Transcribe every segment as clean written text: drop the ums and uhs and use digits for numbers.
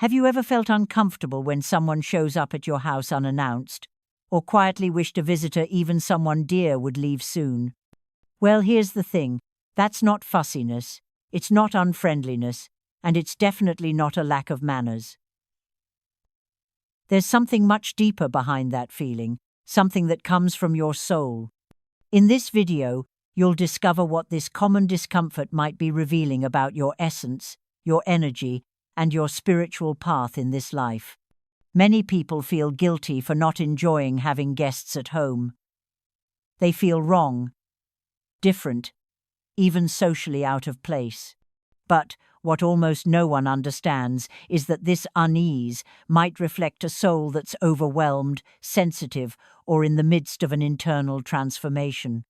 Have you ever felt uncomfortable when someone shows up at your house unannounced, or quietly wished a visitor, even someone dear, would leave soon? Well, here's the thing. That's not fussiness, it's not unfriendliness, and it's definitely not a lack of manners. There's something much deeper behind that feeling, something that comes from your soul. In this video, you'll discover what this common discomfort might be revealing about your essence, your energy, and your spiritual path in this life. Many people feel guilty for not enjoying having guests at home. They feel wrong, different, even socially out of place. But what almost no one understands is that this unease might reflect a soul that's overwhelmed, sensitive, or in the midst of an internal transformation.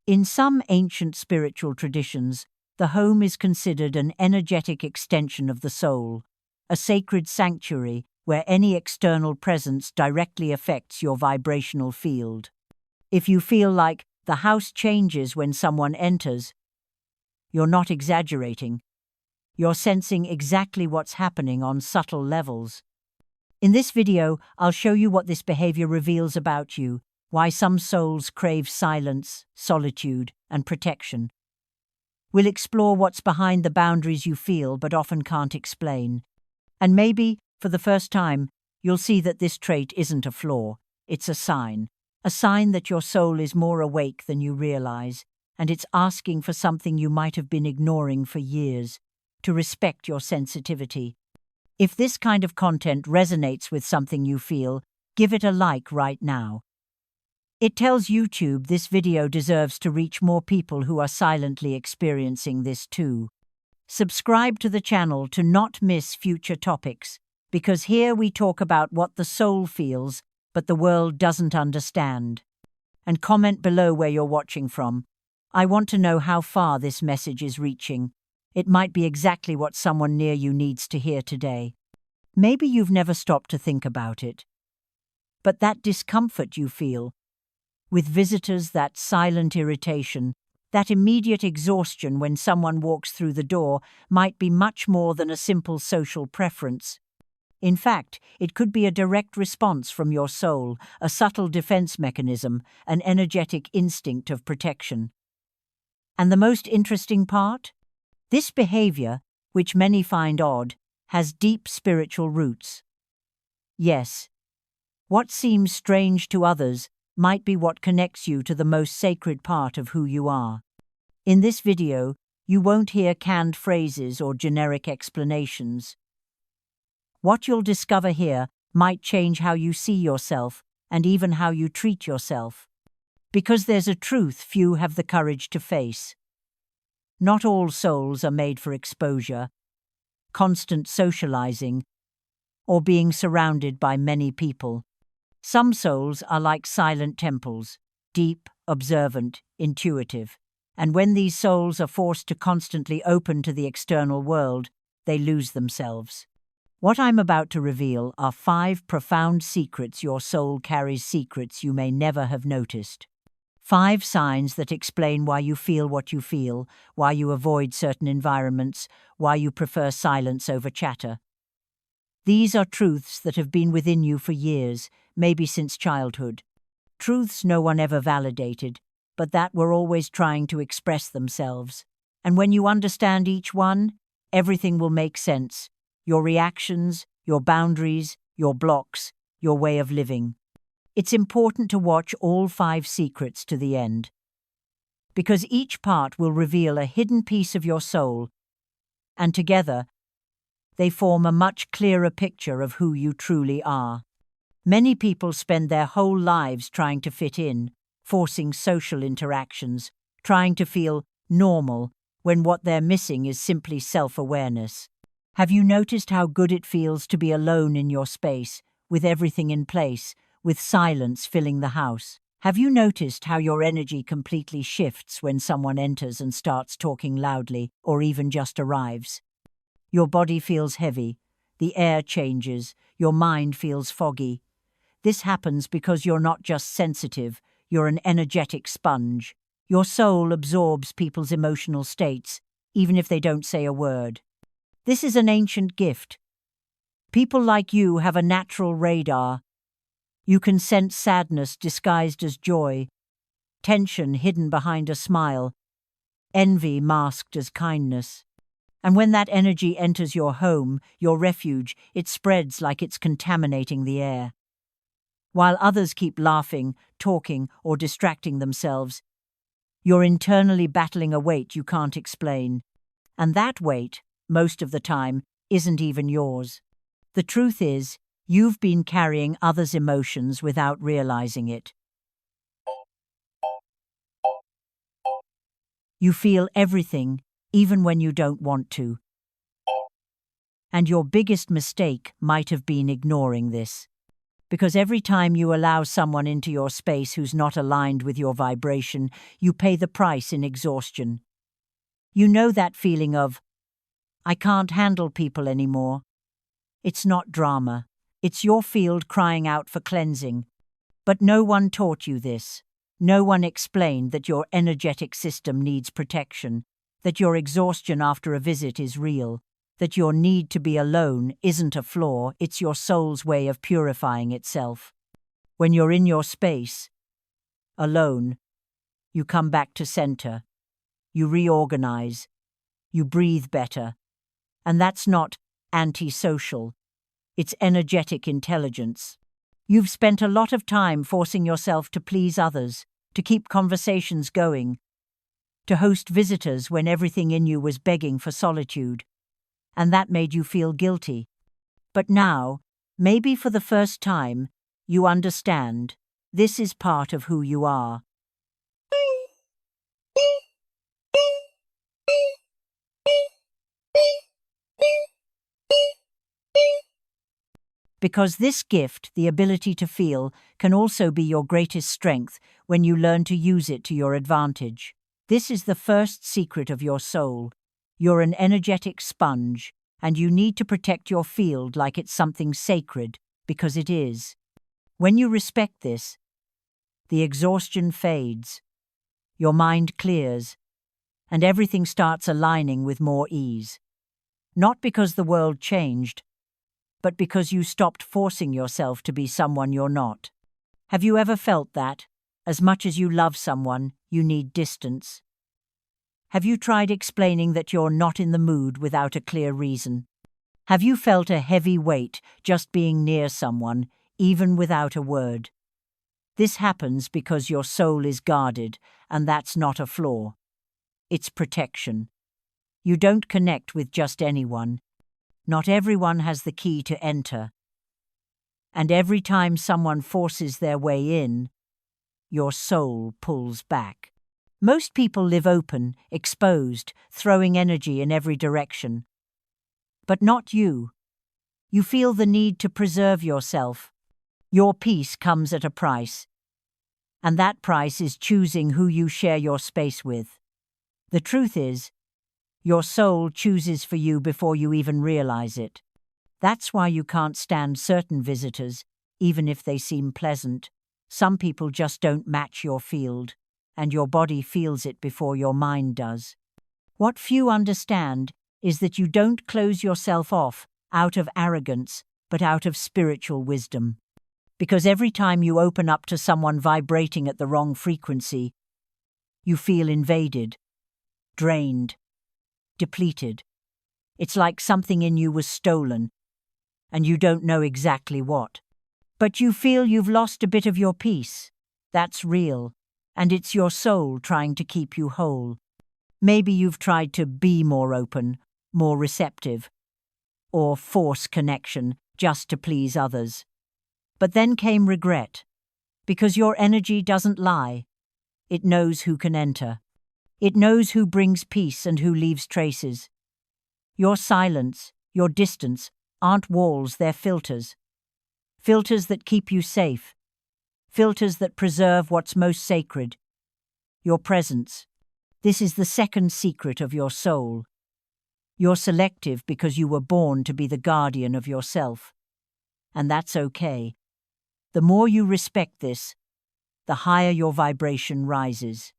In some ancient spiritual traditions, the home is considered an energetic extension of the soul, a sacred sanctuary where any external presence directly affects your vibrational field. If you feel like the house changes when someone enters, you're not exaggerating. You're sensing exactly what's happening on subtle levels. In this video, I'll show you what this behavior reveals about you, why some souls crave silence, solitude, and protection. We'll explore what's behind the boundaries you feel but often can't explain. And maybe, for the first time, you'll see that this trait isn't a flaw, it's a sign that your soul is more awake than you realize, and it's asking for something you might have been ignoring for years, to respect your sensitivity. If this kind of content resonates with something you feel, give it a like right now. It tells YouTube this video deserves to reach more people who are silently experiencing this too. Subscribe to the channel to not miss future topics, because here we talk about what the soul feels, but the world doesn't understand. And comment below where you're watching from. I want to know how far this message is reaching. It might be exactly what someone near you needs to hear today. Maybe you've never stopped to think about it. But that discomfort you feel, with visitors, that silent irritation, that immediate exhaustion when someone walks through the door, might be much more than a simple social preference. In fact, it could be a direct response from your soul, a subtle defense mechanism, an energetic instinct of protection. And the most interesting part? This behavior, which many find odd, has deep spiritual roots. Yes, what seems strange to others might be what connects you to the most sacred part of who you are. In this video, you won't hear canned phrases or generic explanations. What you'll discover here might change how you see yourself and even how you treat yourself. Because there's a truth few have the courage to face. Not all souls are made for exposure, constant socializing, or being surrounded by many people. Some souls are like silent temples, deep, observant, intuitive. And when these souls are forced to constantly open to the external world, they lose themselves. What I'm about to reveal are 5 profound secrets your soul carries, secrets you may never have noticed. 5 signs that explain why you feel what you feel, why you avoid certain environments, why you prefer silence over chatter. These are truths that have been within you for years, maybe since childhood. Truths no one ever validated, but that were always trying to express themselves. And when you understand each one, everything will make sense. Your reactions, your boundaries, your blocks, your way of living. It's important to watch all 5 secrets to the end, because each part will reveal a hidden piece of your soul, and together, they form a much clearer picture of who you truly are. Many people spend their whole lives trying to fit in, forcing social interactions, trying to feel normal, when what they're missing is simply self-awareness. Have you noticed how good it feels to be alone in your space, with everything in place, with silence filling the house? Have you noticed how your energy completely shifts when someone enters and starts talking loudly, or even just arrives? Your body feels heavy, the air changes, your mind feels foggy. This happens because you're not just sensitive, you're an energetic sponge. Your soul absorbs people's emotional states, even if they don't say a word. This is an ancient gift. People like you have a natural radar. You can sense sadness disguised as joy, tension hidden behind a smile, envy masked as kindness. And when that energy enters your home, your refuge, it spreads like it's contaminating the air. While others keep laughing, talking, or distracting themselves, you're internally battling a weight you can't explain. And that weight, most of the time, isn't even yours. The truth is, you've been carrying others' emotions without realizing it. You feel everything, even when you don't want to. And your biggest mistake might have been ignoring this. Because every time you allow someone into your space who's not aligned with your vibration, you pay the price in exhaustion. You know that feeling of, I can't handle people anymore. It's not drama. It's your field crying out for cleansing. But no one taught you this. No one explained that your energetic system needs protection, that your exhaustion after a visit is real, that your need to be alone isn't a flaw, it's your soul's way of purifying itself. When you're in your space, alone, you come back to center, you reorganize, you breathe better. And that's not antisocial, it's energetic intelligence. You've spent a lot of time forcing yourself to please others, to keep conversations going, to host visitors when everything in you was begging for solitude. And that made you feel guilty. But now, maybe for the first time, you understand this is part of who you are. Because this gift, the ability to feel, can also be your greatest strength when you learn to use it to your advantage. This is the first secret of your soul. You're an energetic sponge, and you need to protect your field like it's something sacred, because it is. When you respect this, the exhaustion fades, your mind clears, and everything starts aligning with more ease. Not because the world changed, but because you stopped forcing yourself to be someone you're not. Have you ever felt that, as much as you love someone, you need distance? Have you tried explaining that you're not in the mood without a clear reason? Have you felt a heavy weight just being near someone, even without a word? This happens because your soul is guarded, and that's not a flaw. It's protection. You don't connect with just anyone. Not everyone has the key to enter. And every time someone forces their way in, your soul pulls back. Most people live open, exposed, throwing energy in every direction. But not you. You feel the need to preserve yourself. Your peace comes at a price. And that price is choosing who you share your space with. The truth is, your soul chooses for you before you even realize it. That's why you can't stand certain visitors, even if they seem pleasant. Some people just don't match your field, and your body feels it before your mind does. What few understand is that you don't close yourself off out of arrogance, but out of spiritual wisdom. Because every time you open up to someone vibrating at the wrong frequency, you feel invaded, drained, depleted. It's like something in you was stolen, and you don't know exactly what. But you feel you've lost a bit of your peace. That's real, and it's your soul trying to keep you whole. Maybe you've tried to be more open, more receptive, or force connection just to please others. But then came regret, because your energy doesn't lie. It knows who can enter. It knows who brings peace and who leaves traces. Your silence, your distance, aren't walls, they're filters. Filters that keep you safe. Filters that preserve what's most sacred. Your presence. This is the second secret of your soul. You're selective because you were born to be the guardian of yourself. And that's okay. The more you respect this, the higher your vibration rises.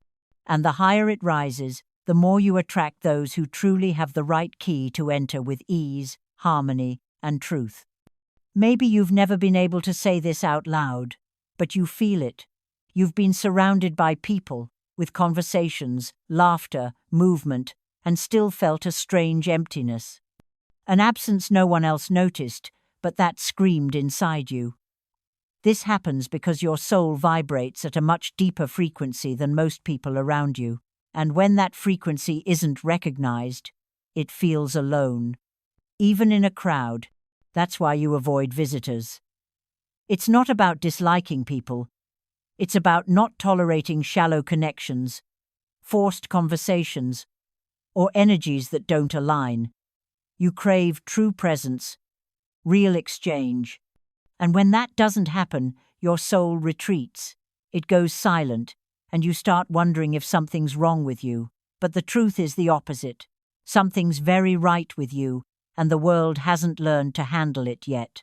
And the higher it rises, the more you attract those who truly have the right key to enter with ease, harmony, and truth. Maybe you've never been able to say this out loud, but you feel it. You've been surrounded by people, with conversations, laughter, movement, and still felt a strange emptiness. An absence no one else noticed, but that screamed inside you. This happens because your soul vibrates at a much deeper frequency than most people around you, and when that frequency isn't recognized, it feels alone. Even in a crowd. That's why you avoid visitors. It's not about disliking people. It's about not tolerating shallow connections, forced conversations, or energies that don't align. You crave true presence, real exchange. And when that doesn't happen, your soul retreats. It goes silent, and you start wondering if something's wrong with you. But the truth is the opposite. Something's very right with you, and the world hasn't learned to handle it yet.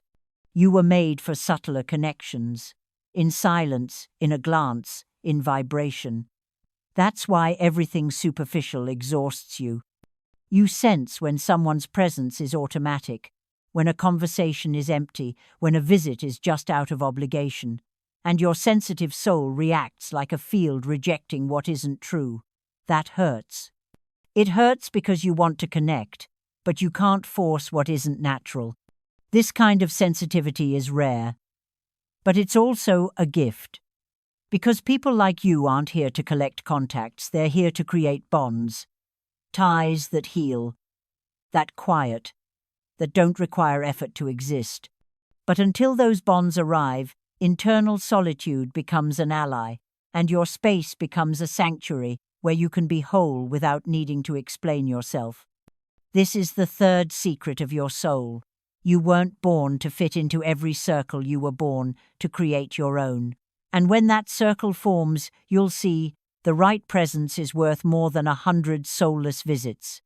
You were made for subtler connections. In silence, in a glance, in vibration. That's why everything superficial exhausts you. You sense when someone's presence is automatic, when a conversation is empty, when a visit is just out of obligation, and your sensitive soul reacts like a field rejecting what isn't true. That hurts. It hurts because you want to connect, but you can't force what isn't natural. This kind of sensitivity is rare. But it's also a gift. Because people like you aren't here to collect contacts, they're here to create bonds. Ties that heal, that quiet, that don't require effort to exist. But until those bonds arrive, internal solitude becomes an ally, and your space becomes a sanctuary where you can be whole without needing to explain yourself. This is the third secret of your soul. You weren't born to fit into every circle, you were born to create your own. And when that circle forms, you'll see the right presence is worth more than 100 soulless visits.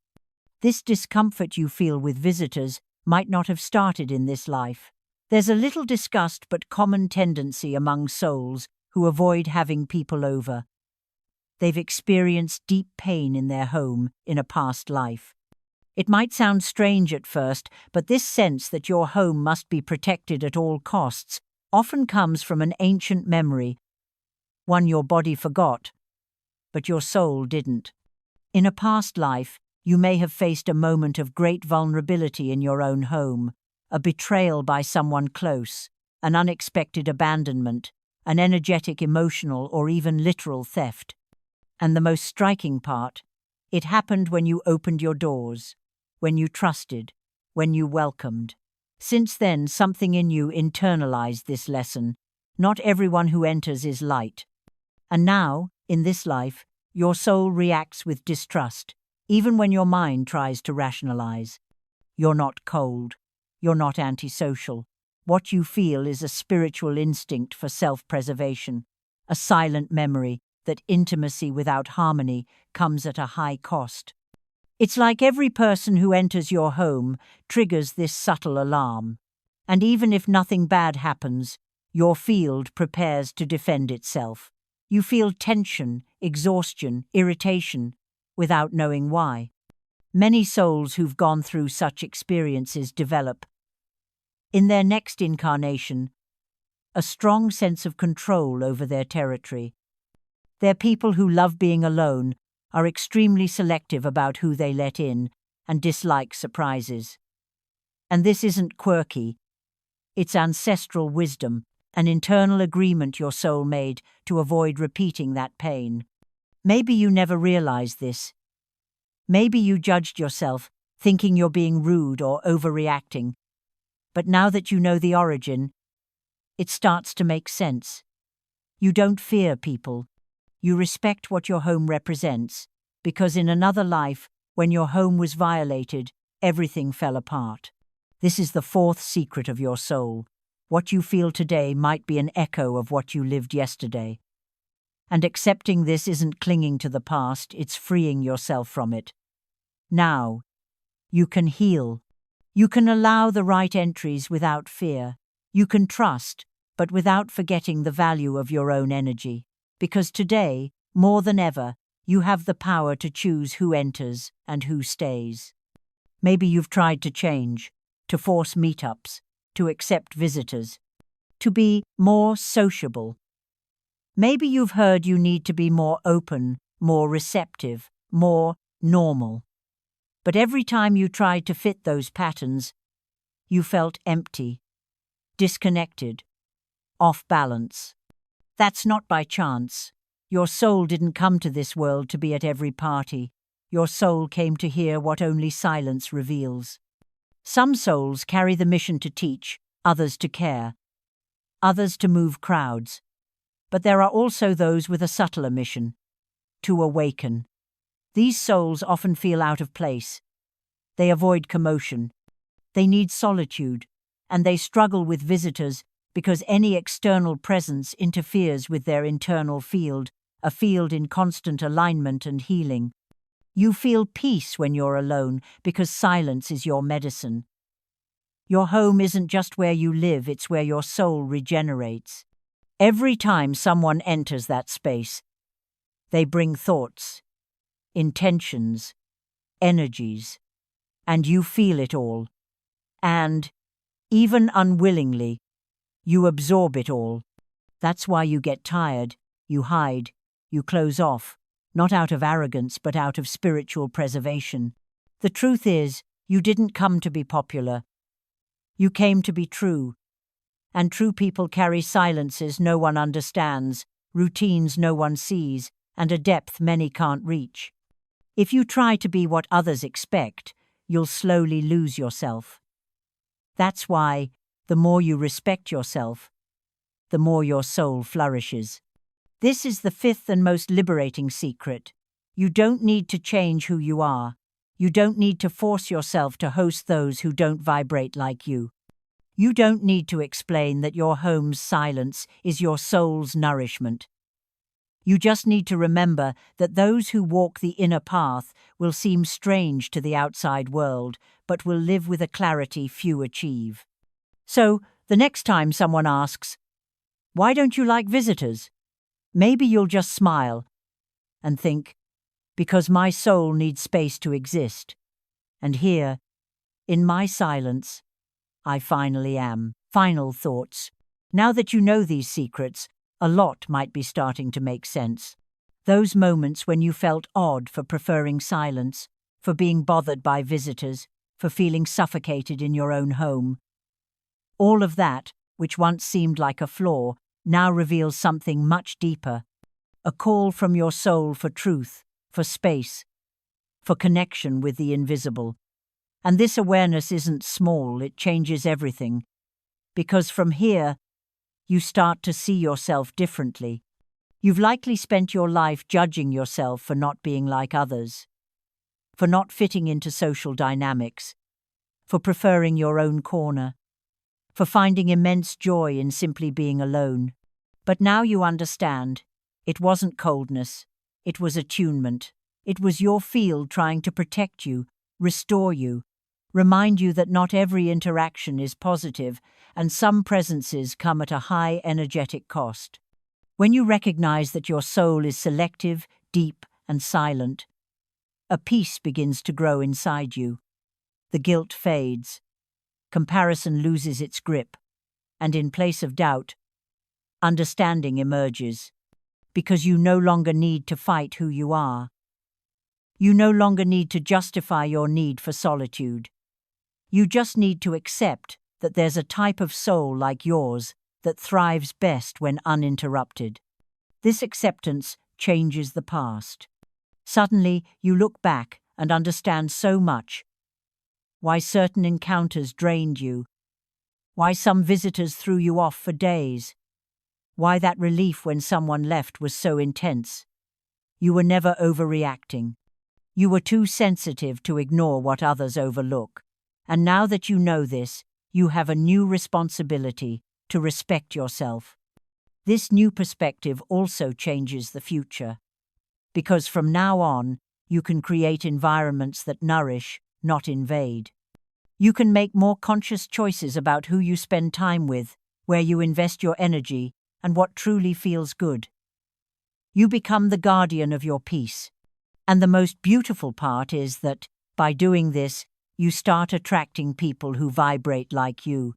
This discomfort you feel with visitors might not have started in this life. There's a little disgust but common tendency among souls who avoid having people over. They've experienced deep pain in their home in a past life. It might sound strange at first, but this sense that your home must be protected at all costs often comes from an ancient memory, one your body forgot, but your soul didn't. In a past life, you may have faced a moment of great vulnerability in your own home, a betrayal by someone close, an unexpected abandonment, an energetic, emotional, or even literal theft. And the most striking part, it happened when you opened your doors, when you trusted, when you welcomed. Since then, something in you internalized this lesson. Not everyone who enters is light. And now, in this life, your soul reacts with distrust, even when your mind tries to rationalize. You're not cold. You're not antisocial. What you feel is a spiritual instinct for self-preservation, a silent memory that intimacy without harmony comes at a high cost. It's like every person who enters your home triggers this subtle alarm. And even if nothing bad happens, your field prepares to defend itself. You feel tension, exhaustion, irritation, without knowing why. Many souls who've gone through such experiences develop, in their next incarnation, a strong sense of control over their territory. They're people who love being alone, are extremely selective about who they let in, and dislike surprises. And this isn't quirky. It's ancestral wisdom, an internal agreement your soul made to avoid repeating that pain. Maybe you never realized this. Maybe you judged yourself, thinking you're being rude or overreacting. But now that you know the origin, it starts to make sense. You don't fear people. You respect what your home represents, because in another life, when your home was violated, everything fell apart. This is the fourth secret of your soul. What you feel today might be an echo of what you lived yesterday. And accepting this isn't clinging to the past, it's freeing yourself from it. Now, you can heal. You can allow the right entries without fear. You can trust, but without forgetting the value of your own energy. Because today, more than ever, you have the power to choose who enters and who stays. Maybe you've tried to change, to force meetups, to accept visitors, to be more sociable. Maybe you've heard you need to be more open, more receptive, more normal. But every time you tried to fit those patterns, you felt empty, disconnected, off balance. That's not by chance. Your soul didn't come to this world to be at every party. Your soul came to hear what only silence reveals. Some souls carry the mission to teach, others to care, others to move crowds. But there are also those with a subtler mission, to awaken. These souls often feel out of place. They avoid commotion. They need solitude, and they struggle with visitors because any external presence interferes with their internal field, a field in constant alignment and healing. You feel peace when you're alone because silence is your medicine. Your home isn't just where you live, it's where your soul regenerates. Every time someone enters that space, they bring thoughts, intentions, energies, and you feel it all. And, even unwillingly, you absorb it all. That's why you get tired, you hide, you close off, not out of arrogance but out of spiritual preservation. The truth is, you didn't come to be popular. You came to be true. And true people carry silences no one understands, routines no one sees, and a depth many can't reach. If you try to be what others expect, you'll slowly lose yourself. That's why, the more you respect yourself, the more your soul flourishes. This is the fifth and most liberating secret. You don't need to change who you are. You don't need to force yourself to host those who don't vibrate like you. You don't need to explain that your home's silence is your soul's nourishment. You just need to remember that those who walk the inner path will seem strange to the outside world, but will live with a clarity few achieve. So, the next time someone asks, "Why don't you like visitors?" maybe you'll just smile and think, "Because my soul needs space to exist. And here, in my silence, I finally am." Final thoughts. Now that you know these secrets, a lot might be starting to make sense. Those moments when you felt odd for preferring silence, for being bothered by visitors, for feeling suffocated in your own home. All of that, which once seemed like a flaw, now reveals something much deeper. A call from your soul for truth, for space, for connection with the invisible. And this awareness isn't small, it changes everything. Because from here, you start to see yourself differently. You've likely spent your life judging yourself for not being like others, for not fitting into social dynamics, for preferring your own corner, for finding immense joy in simply being alone. But now you understand. It wasn't coldness. It was attunement. It was your field trying to protect you, restore you, remind you that not every interaction is positive, and some presences come at a high energetic cost. When you recognize that your soul is selective, deep, and silent, a peace begins to grow inside you. The guilt fades. Comparison loses its grip. And in place of doubt, understanding emerges. Because you no longer need to fight who you are. You no longer need to justify your need for solitude. You just need to accept that there's a type of soul like yours that thrives best when uninterrupted. This acceptance changes the past. Suddenly, you look back and understand so much. Why certain encounters drained you. Why some visitors threw you off for days. Why that relief when someone left was so intense. You were never overreacting. You were too sensitive to ignore what others overlook. And now that you know this, you have a new responsibility to respect yourself. This new perspective also changes the future. Because from now on, you can create environments that nourish, not invade. You can make more conscious choices about who you spend time with, where you invest your energy, and what truly feels good. You become the guardian of your peace. And the most beautiful part is that, by doing this, you start attracting people who vibrate like you.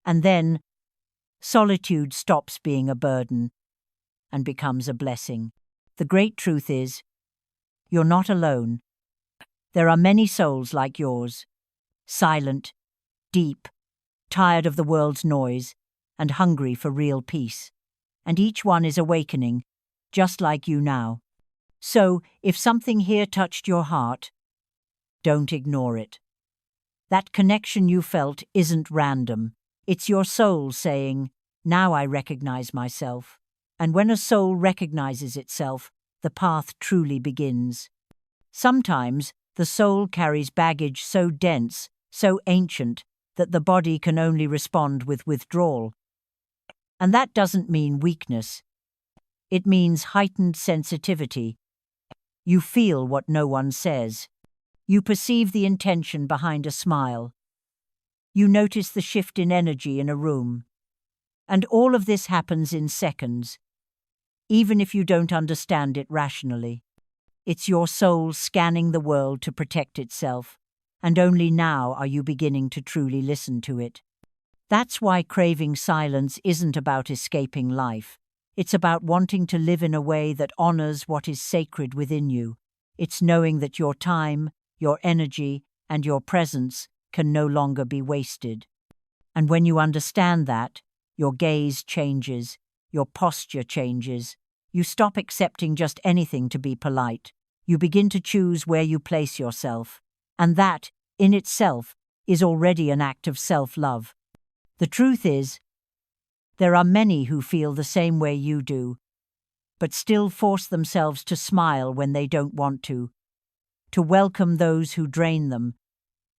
And then solitude stops being a burden and becomes a blessing. The great truth is, you're not alone. There are many souls like yours, silent, deep, tired of the world's noise, and hungry for real peace. And each one is awakening, just like you now. So, if something here touched your heart, don't ignore it. That connection you felt isn't random. It's your soul saying, now I recognize myself. And when a soul recognizes itself, the path truly begins. Sometimes, the soul carries baggage so dense, so ancient, that the body can only respond with withdrawal. And that doesn't mean weakness. It means heightened sensitivity. You feel what no one says. You perceive the intention behind a smile. You notice the shift in energy in a room. And all of this happens in seconds, even if you don't understand it rationally. It's your soul scanning the world to protect itself, and only now are you beginning to truly listen to it. That's why craving silence isn't about escaping life. It's about wanting to live in a way that honors what is sacred within you. It's knowing that your time, your energy, and your presence can no longer be wasted. And when you understand that, your gaze changes, your posture changes. You stop accepting just anything to be polite. You begin to choose where you place yourself. And that, in itself, is already an act of self-love. The truth is, there are many who feel the same way you do, but still force themselves to smile when they don't want to welcome those who drain them,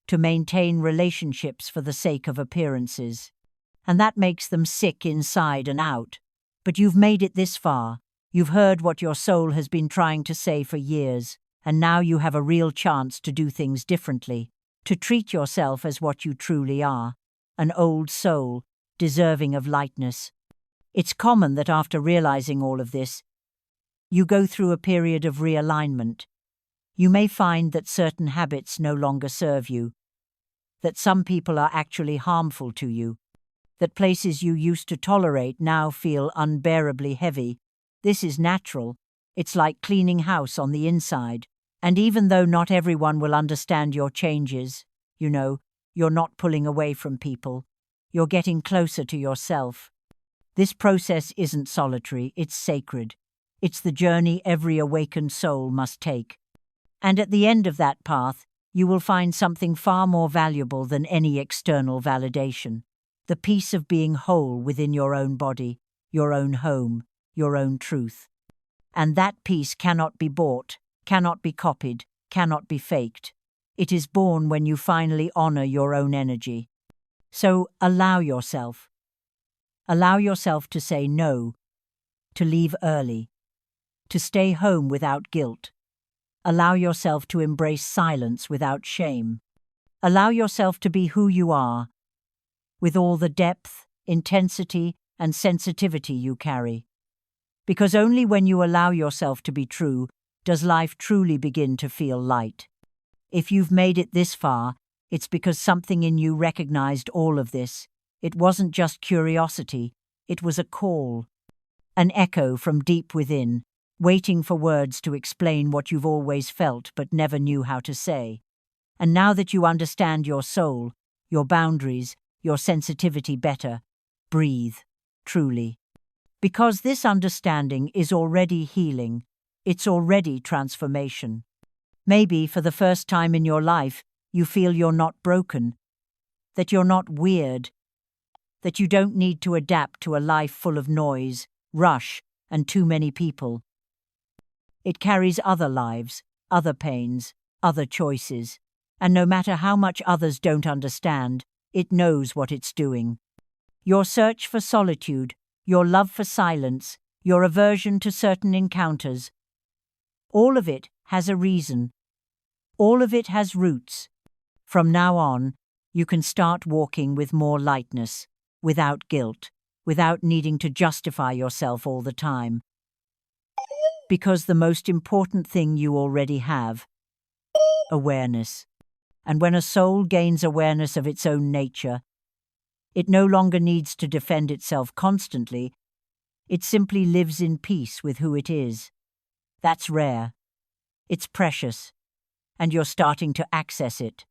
to maintain relationships for the sake of appearances. And that makes them sick inside and out. But you've made it this far. You've heard what your soul has been trying to say for years, and now you have a real chance to do things differently, to treat yourself as what you truly are, an old soul, deserving of lightness. It's common that after realizing all of this, you go through a period of realignment. You may find that certain habits no longer serve you, that some people are actually harmful to you, that places you used to tolerate now feel unbearably heavy. This is natural. It's like cleaning house on the inside. And even though not everyone will understand your changes, you're not pulling away from people. You're getting closer to yourself. This process isn't solitary, it's sacred. It's the journey every awakened soul must take. And at the end of that path, you will find something far more valuable than any external validation. The peace of being whole within your own body, your own home, your own truth. And that peace cannot be bought, cannot be copied, cannot be faked. It is born when you finally honor your own energy. So allow yourself. Allow yourself to say no, to leave early, to stay home without guilt. Allow yourself to embrace silence without shame. Allow yourself to be who you are, with all the depth, intensity, and sensitivity you carry. Because only when you allow yourself to be true does life truly begin to feel light. If you've made it this far, it's because something in you recognized all of this. It wasn't just curiosity, it was a call, an echo from deep within, waiting for words to explain what you've always felt but never knew how to say. And now that you understand your soul, your boundaries, your sensitivity better, breathe, truly. Because this understanding is already healing, it's already transformation. Maybe for the first time in your life, you feel you're not broken, that you're not weird, that you don't need to adapt to a life full of noise, rush, and too many people. It carries other lives, other pains, other choices, and no matter how much others don't understand, it knows what it's doing. Your search for solitude, your love for silence, your aversion to certain encounters, all of it has a reason. All of it has roots. From now on, you can start walking with more lightness, without guilt, without needing to justify yourself all the time. Because the most important thing you already have, awareness. And when a soul gains awareness of its own nature, It no longer needs to defend itself constantly. It simply lives in peace with who it is. That's rare. It's precious. And you're starting to access it.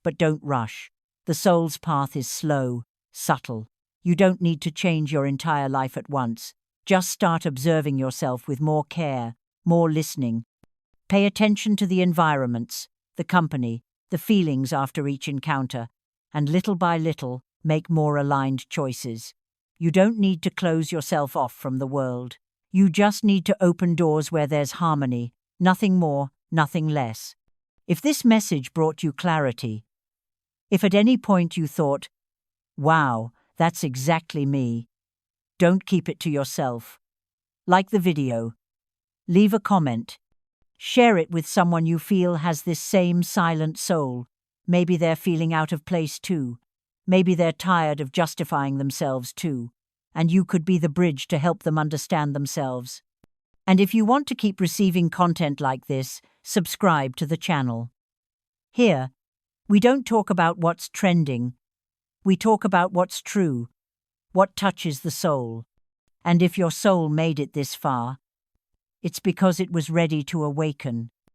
But don't rush. The soul's path is slow, subtle. You don't need to change your entire life at once. Just start observing yourself with more care, more listening. Pay attention to the environments, the company, the feelings after each encounter, and little by little, make more aligned choices. You don't need to close yourself off from the world. You just need to open doors where there's harmony, nothing more, nothing less. If this message brought you clarity, if at any point you thought, wow, that's exactly me, don't keep it to yourself. Like the video. Leave a comment. Share it with someone you feel has this same silent soul. Maybe they're feeling out of place too. Maybe they're tired of justifying themselves too. And you could be the bridge to help them understand themselves. And if you want to keep receiving content like this, subscribe to the channel. Here, we don't talk about what's trending. We talk about what's true, what touches the soul. And if your soul made it this far, it's because it was ready to awaken.